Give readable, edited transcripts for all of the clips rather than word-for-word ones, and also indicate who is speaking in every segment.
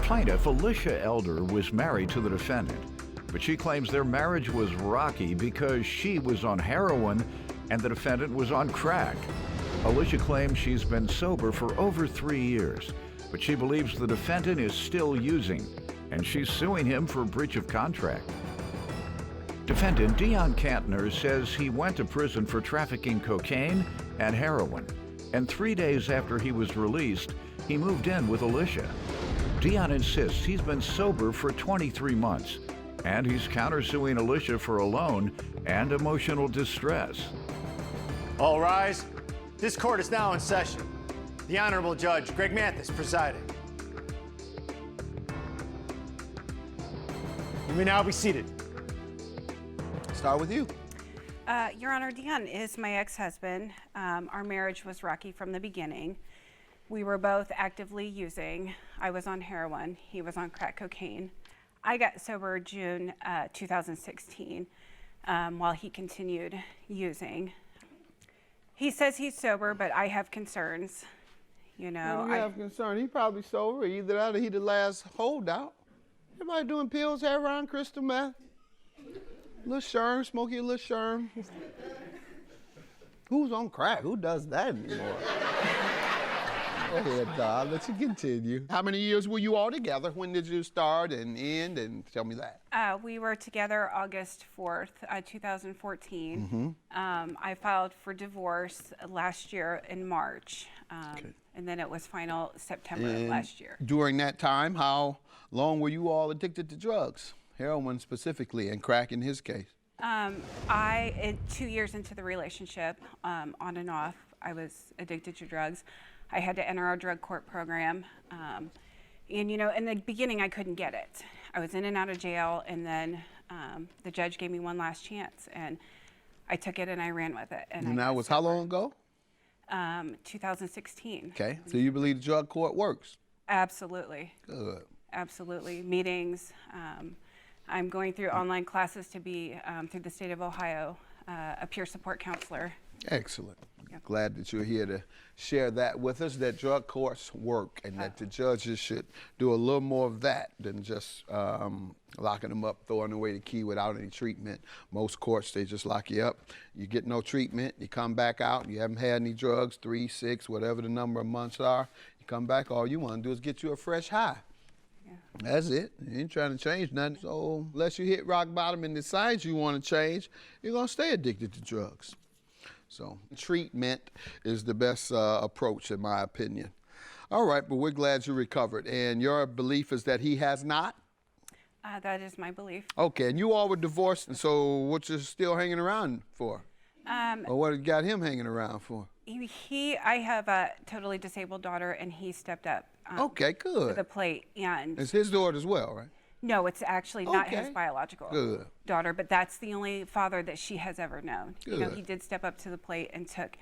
Speaker 1: plaintiff, ALISHA Elder, was married to the defendant, but she claims their marriage was rocky because she was on heroin and the defendant was on crack. ALISHA claims she's been sober for over 3 years, but she believes the defendant is still using, and she's suing him for breach of contract. Defendant Dion Cantner says he went to prison for trafficking cocaine and heroin, and 3 days after he was released, he moved in with ALISHA. Dion insists he's been sober for 23 months, and he's countersuing ALISHA for a loan and emotional distress.
Speaker 2: All rise. This court is now in session. The Honorable Judge Greg Mathis presiding. You may now be seated.
Speaker 3: Start with you.
Speaker 4: Your Honor, Dion is my ex-husband. Our marriage was rocky from the beginning. We were both actively using. I was on heroin, he was on crack cocaine. I got sober June 2016 while he continued using. He says he's sober, but I have concerns. You know,
Speaker 3: You have concern. He probably sober. Either that or he the last holdout. Everybody doing pills, heroin, crystal meth. Little sherm, smoky little sherm. Who's on crack? Who does that anymore? Go ahead, I'll let you continue. How many years were you all together? When did you start and end? And tell me that.
Speaker 4: We were together August 4th, 2014. I filed for divorce last year in March. And then it was final September of last year.
Speaker 3: During that time, how long were you all addicted to drugs? Heroin specifically, and crack in his case.
Speaker 4: 2 years into the relationship, on and off, I was addicted to drugs. I had to enter our drug court program. And you know, in the beginning, I couldn't get it. I was in and out of jail, and then the judge gave me one last chance, and I took it and I ran with it.
Speaker 3: And that was how long ago?
Speaker 4: 2016.
Speaker 3: Okay, so you believe the drug court works?
Speaker 4: Absolutely.
Speaker 3: Good.
Speaker 4: Absolutely. Meetings. I'm going through online classes to be, through the state of Ohio, a peer support counselor.
Speaker 3: Excellent.
Speaker 4: Yep.
Speaker 3: Glad that you're here to share that with us, that drug courts work, and that the judges should do a little more of that than just locking them up, throwing away the key without any treatment. Most courts, they just lock you up. You get no treatment, you come back out, you haven't had any drugs, 3, 6, whatever the number of months are. You come back, all you want to do is get you a fresh high. That's it. You ain't trying to change nothing. So unless you hit rock bottom and decide you want to change, you're going to stay addicted to drugs. So treatment is the best approach, in my opinion. All right, but we're glad you recovered. And your belief is that he has not?
Speaker 4: That is my belief.
Speaker 3: Okay, and you all were divorced, and so what you still hanging around for? Or what got him hanging around for?
Speaker 4: I have a totally disabled daughter, and he stepped up
Speaker 3: Okay, good.
Speaker 4: to the plate. And
Speaker 3: It's his daughter as well, right?
Speaker 4: no, it's actually not his
Speaker 3: Okay.
Speaker 4: biological daughter, but that's the only father that she has ever known. You know,
Speaker 3: Good.
Speaker 4: he did step up to the plate and took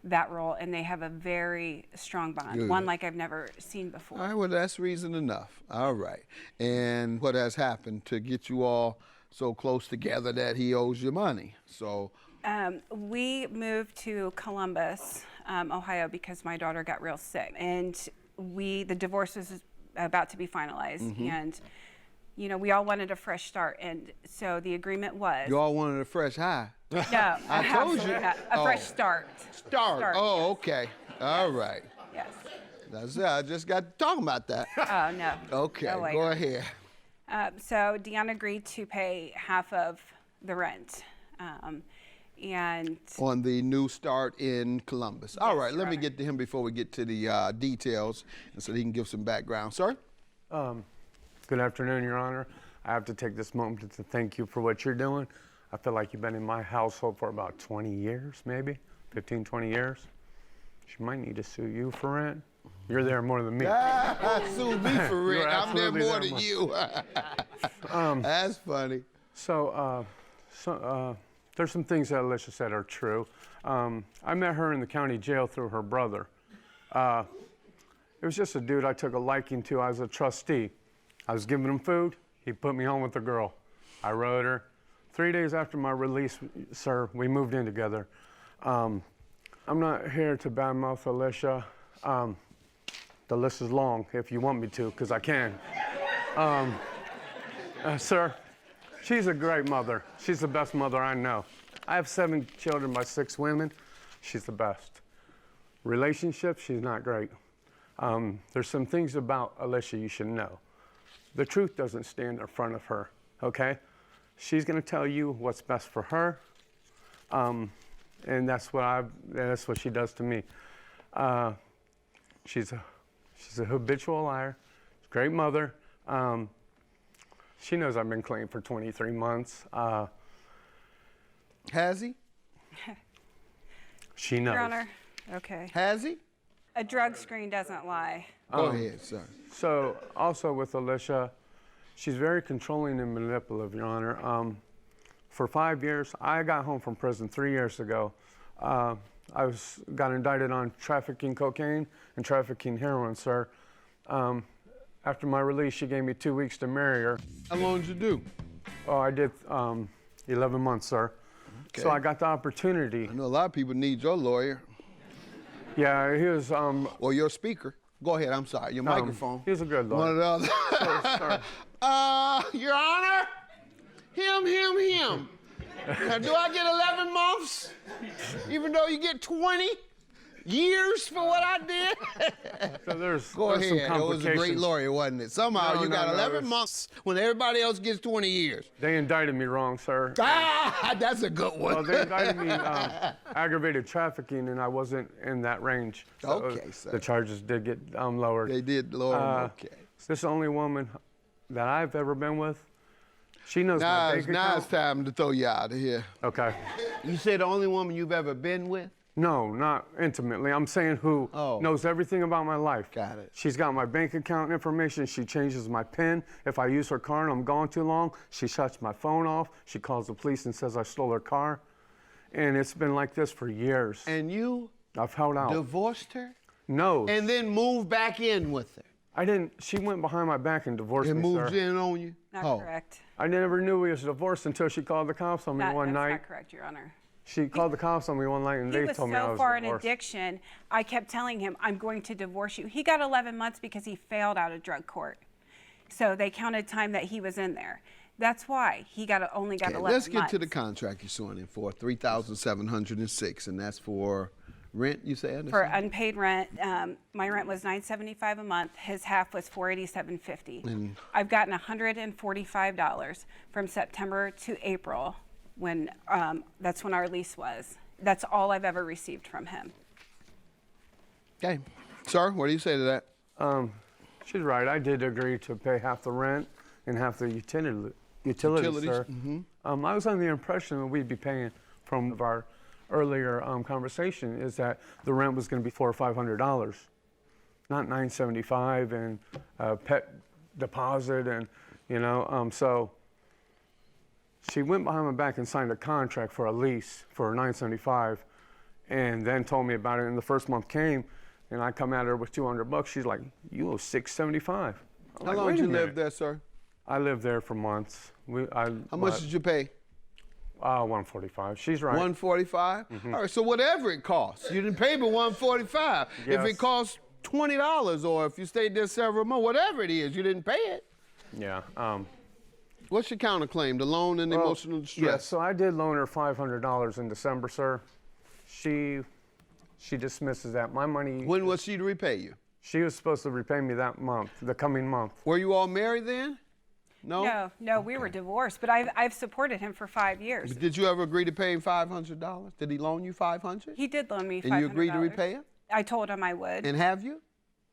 Speaker 4: that role, and they have a very strong bond,
Speaker 3: Good.
Speaker 4: one like I've never seen before.
Speaker 3: All right, well, that's reason enough. All right. And what has happened to get you all so close together that he owes you money? So
Speaker 4: We moved to Columbus, Ohio, because my daughter got real sick, and the divorce was about to be finalized, and you know, we all wanted a fresh start, and so the agreement was.
Speaker 3: you all wanted a fresh high.
Speaker 4: No,
Speaker 3: I told
Speaker 4: absolutely
Speaker 3: you.
Speaker 4: not. A fresh start.
Speaker 3: Start. Oh,
Speaker 4: yes.
Speaker 3: okay. All right.
Speaker 4: Yes.
Speaker 3: That's it. I just got to talk about that.
Speaker 4: Oh, no.
Speaker 3: Okay,
Speaker 4: No way.
Speaker 3: go ahead.
Speaker 4: So Dion agreed to pay half of the rent. And
Speaker 3: On the new start in Columbus. All right,
Speaker 4: Your
Speaker 3: let me
Speaker 4: Honor.
Speaker 3: get to him before we get to the details, and so he can give some background. Sir?
Speaker 5: Good afternoon, Your Honor. I have to take this moment to thank you for what you're doing. I feel like you've been in my household for about 20 years, maybe, 15, 20 years. She might need to sue you for rent. You're there more than me.
Speaker 3: Sue me for
Speaker 5: You're
Speaker 3: rent. I'm there
Speaker 5: absolutely
Speaker 3: more
Speaker 5: there
Speaker 3: than
Speaker 5: more.
Speaker 3: you. That's funny.
Speaker 5: So, there's some things that ALISHA said are true. I met her in the county jail through her brother. It was just a dude I took a liking to as a trustee. I was giving him food. He put me home with a girl. I wrote her. 3 days after my release, sir, we moved in together. I'm not here to badmouth ALISHA. The list is long if you want me to, because I can. Sir, she's a great mother. She's the best mother I know. I have 7 children by 6 women. She's the best. Relationships, she's not great. There's some things about ALISHA you should know. The truth doesn't stand in front of her, okay? She's gonna tell you what's best for her, and that's what she does to me. She's a habitual liar. She's a great mother. She knows I've been clean for 23 months.
Speaker 3: Has he?
Speaker 5: She knows.
Speaker 4: Your Honor, okay.
Speaker 3: Has he?
Speaker 4: A drug screen doesn't lie.
Speaker 3: Go ahead, sir.
Speaker 5: So also with ALISHA, she's very controlling and manipulative, Your Honor. For 5 years, I got home from prison 3 years ago. I got indicted on trafficking cocaine and trafficking heroin, sir. After my release, she gave me 2 weeks to marry her.
Speaker 3: How long did you do?
Speaker 5: Oh, I did 11 months, sir.
Speaker 3: Okay.
Speaker 5: So I got the opportunity.
Speaker 3: I know a lot of people need your lawyer
Speaker 5: Yeah, he was.
Speaker 3: or your speaker. Go ahead, I'm sorry, your microphone.
Speaker 5: He was a good lawyer.
Speaker 3: One or the other.
Speaker 5: Sorry.
Speaker 3: Your Honor, him. Now, do I get 11 months? Even though you get 20 years for what I did?
Speaker 5: So there's
Speaker 3: Go
Speaker 5: some
Speaker 3: ahead. It was a great
Speaker 5: complications.
Speaker 3: lawyer, wasn't it? Somehow
Speaker 5: No,
Speaker 3: you
Speaker 5: no,
Speaker 3: got
Speaker 5: no,
Speaker 3: 11
Speaker 5: it's-
Speaker 3: months when everybody else gets 20 years.
Speaker 5: They indicted me wrong, sir.
Speaker 3: Ah, that's a good one.
Speaker 5: Well, they indicted me aggravated trafficking, and I wasn't in that range. So
Speaker 3: Okay, sir.
Speaker 5: The charges did get lowered.
Speaker 3: They did, Lord. Okay.
Speaker 5: This is the only woman that I've ever been with. She knows my bank
Speaker 3: Now it's
Speaker 5: account.
Speaker 3: time to throw you out of here.
Speaker 5: Okay.
Speaker 3: You say the only woman you've ever been with?
Speaker 5: No, not intimately. I'm saying who
Speaker 3: Oh.
Speaker 5: knows everything about my life.
Speaker 3: Got it.
Speaker 5: She's got my bank account information. She changes my PIN. If I use her car and I'm gone too long, she shuts my phone off. She calls the police and says I stole her car. And it's been like this for years.
Speaker 3: And you
Speaker 5: I've held out.
Speaker 3: divorced her?
Speaker 5: No,
Speaker 3: And then moved back in with her?
Speaker 5: I didn't. She went behind my back and divorced
Speaker 3: And
Speaker 5: me,
Speaker 3: moved
Speaker 5: sir.
Speaker 3: in on you?
Speaker 4: Not
Speaker 3: Oh.
Speaker 4: correct.
Speaker 5: I never knew we was divorced until she called the cops on me one
Speaker 4: That's
Speaker 5: night.
Speaker 4: not correct, Your Honor.
Speaker 5: She called the cops on me one night and
Speaker 4: He
Speaker 5: they
Speaker 4: was
Speaker 5: told me I
Speaker 4: so
Speaker 5: was
Speaker 4: far in
Speaker 5: divorced.
Speaker 4: addiction, I kept telling him, I'm going to divorce you. He got 11 months because he failed out of drug court. So they counted time that he was in there. That's why he only got 11
Speaker 3: Let's get
Speaker 4: months.
Speaker 3: to the contract you're suing him for, $3,706, and that's for rent, you said?
Speaker 4: For unpaid rent, my rent was $975 a month. His half was $487.50. I've gotten $145 from September to April, when that's when our lease was. That's all I've ever received from him.
Speaker 3: Okay. Sir, what do you say to that?
Speaker 5: She's right. I did agree to pay half the rent and half the utilities,
Speaker 3: Utilities,
Speaker 5: sir. I was under the impression that we'd be paying from our earlier conversation is that the rent was going to be $400 or $500, not $975 and pet deposit and so she went behind my back and signed a contract for a lease for $975 and then told me about it. And the first month came and I come at her with $200. She's like, you owe $675.
Speaker 3: How long did you live there, sir?
Speaker 5: I lived there for months.
Speaker 3: How much did you pay?
Speaker 5: $145. She's right.
Speaker 3: $145? All right, so whatever it costs. You didn't pay but $145. If
Speaker 5: Yes.
Speaker 3: it costs $20 or if you stayed there several months, whatever it is, you didn't pay it.
Speaker 5: Yeah.
Speaker 3: What's your counterclaim, the loan and the emotional distress?
Speaker 5: Yeah, so I did loan her $500 in December, sir. She dismisses that. My money,
Speaker 3: When was she to repay you?
Speaker 5: she was supposed to repay me that month, the coming month.
Speaker 3: Were you all married then? No?
Speaker 4: No, we were divorced, but I've supported him for 5 years.
Speaker 3: Did you ever agree to pay him $500? Did he loan you $500?
Speaker 4: He did loan me $500.
Speaker 3: And you agreed to repay him?
Speaker 4: I told him I would.
Speaker 3: And have you?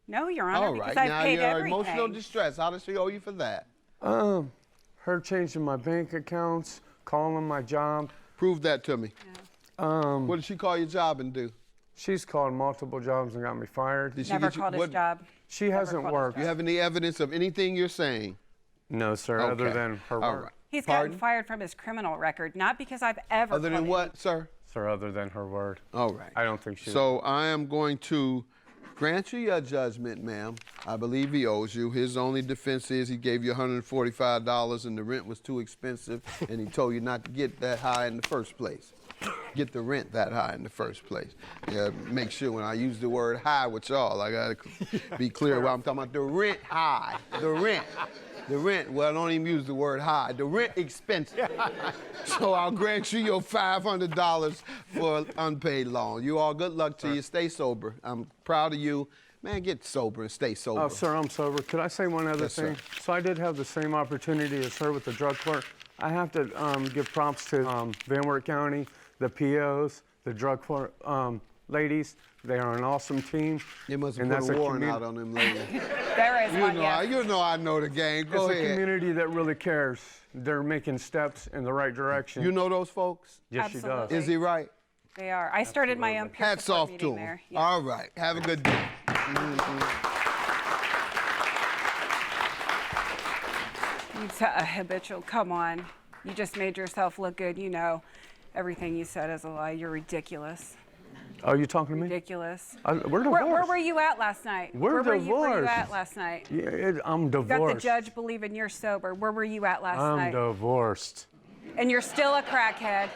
Speaker 4: No, Your Honor,
Speaker 3: All
Speaker 4: because
Speaker 3: right,
Speaker 4: I've
Speaker 3: now
Speaker 4: paid
Speaker 3: your
Speaker 4: everything.
Speaker 3: emotional distress, how does she owe you for that?
Speaker 5: Her changing my bank accounts, calling my job.
Speaker 3: Prove that to me. What did she call your job and do?
Speaker 5: She's called multiple jobs and got me fired.
Speaker 3: Did she
Speaker 4: Never
Speaker 3: get you-
Speaker 4: called his
Speaker 3: what-
Speaker 4: job.
Speaker 5: She hasn't
Speaker 4: called his
Speaker 5: worked.
Speaker 3: You have any evidence of anything you're saying?
Speaker 5: No, sir, other
Speaker 3: Okay.
Speaker 5: than her
Speaker 3: All
Speaker 5: word.
Speaker 3: right.
Speaker 4: He's
Speaker 3: Pardon?
Speaker 4: gotten fired from his criminal record, not because I've ever
Speaker 3: Other than
Speaker 4: called
Speaker 3: what, sir?
Speaker 5: Sir, other than her word.
Speaker 3: All right.
Speaker 5: I don't think she.
Speaker 3: So I am going to grant you your judgment, ma'am. I believe he owes you. His only defense is he gave you $145 and the rent was too expensive and he told you not to get that high in the first place. get the rent that high in the first place. Yeah, make sure when I use the word high with y'all, I gotta be clear what I'm talking about. The rent high, the rent. The rent, well, I don't even use the word high. The rent expensive. So I'll grant you your $500 for an unpaid loan. You all, good luck to you. Stay sober. I'm proud of you. Man, get sober and stay sober.
Speaker 5: Oh, sir, I'm sober. Could I say one other
Speaker 3: Yes,
Speaker 5: thing?
Speaker 3: sir.
Speaker 5: So I did have the same opportunity as her with the drug court. I have to give props to Van Wert County, the POs, the drug court ladies. They are an awesome team.
Speaker 3: You must have
Speaker 5: and
Speaker 3: put
Speaker 5: that's
Speaker 3: a warrant out on them ladies.
Speaker 4: There is one, yes.
Speaker 3: You know I know the game. Go
Speaker 5: It's a
Speaker 3: ahead.
Speaker 5: community that really cares. They're making steps in the right direction.
Speaker 3: You know those folks?
Speaker 5: Yes, she does.
Speaker 4: Absolutely.
Speaker 3: Is he right?
Speaker 4: They are. I started my own peer
Speaker 3: Hats
Speaker 4: support
Speaker 3: off to
Speaker 4: meeting
Speaker 3: him.
Speaker 4: there. Yeah.
Speaker 3: All right. Have a good day.
Speaker 4: It's a habitual. Come on. You just made yourself look good. You know everything you said is a lie. You're ridiculous.
Speaker 5: Oh, you talking to me?
Speaker 4: Ridiculous.
Speaker 5: We're divorced.
Speaker 4: Where were you at last night?
Speaker 5: We're
Speaker 4: where were you
Speaker 5: divorced.
Speaker 4: at last night?
Speaker 5: Yeah, I'm
Speaker 4: Got the
Speaker 5: divorced.
Speaker 4: judge believing you're sober. Where were you at last
Speaker 5: I'm
Speaker 4: night?
Speaker 5: divorced.
Speaker 4: And you're still a crackhead.